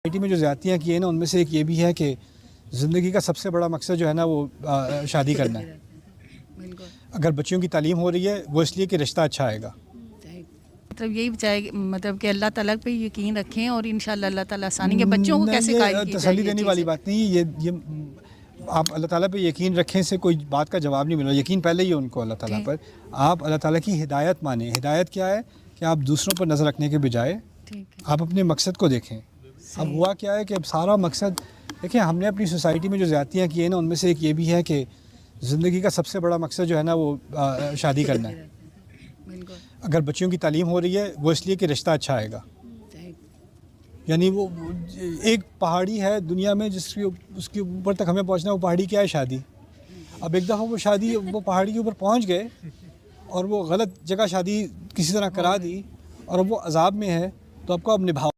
Society में जो ज़्यादतियाँ की हैं ना, उनमें से एक ये भी है कि ज़िंदगी का सबसे बड़ा मकसद जो है ना वो शादी करना है। अगर बच्चियों की तालीम हो रही है वो इसलिए कि रिश्ता अच्छा आएगा। मतलब यही चाहे मतलब कि अल्लाह ताला पे यकीन रखें और इंशाल्लाह अल्लाह ताला आसानी के बच्चों को कैसे कायल की तसल्ली देने वाली बात नहीं। ये आप अल्लाह ताला पे यकीन रखें से कोई बात का जवाब नहीं मिला। यकीन पहले ही है उनको अल्लाह ताला पर। आप अल्लाह ताला की हिदायत माने। हिदायत क्या है कि आप दूसरों पर नज़र रखने के बजाय आप अपने मकसद को देखें। अब हुआ क्या है कि अब सारा मकसद देखिए, हमने अपनी सोसाइटी में जो ज़्यादतियाँ की हैं ना, उनमें से एक ये भी है कि ज़िंदगी का सबसे बड़ा मकसद जो है ना वो शादी करना है। अगर बच्चियों की तालीम हो रही है वो इसलिए कि रिश्ता अच्छा आएगा। यानी वो एक पहाड़ी है दुनिया में जिसकी उसके ऊपर तक हमें पहुंचना है। वो पहाड़ी क्या है? शादी। अब एक दफ़ा वो पहाड़ी के ऊपर पहुंच गए और वो गलत जगह शादी किसी तरह करा दी और अब वो अजाब में है, तो आपको अब निभाओ।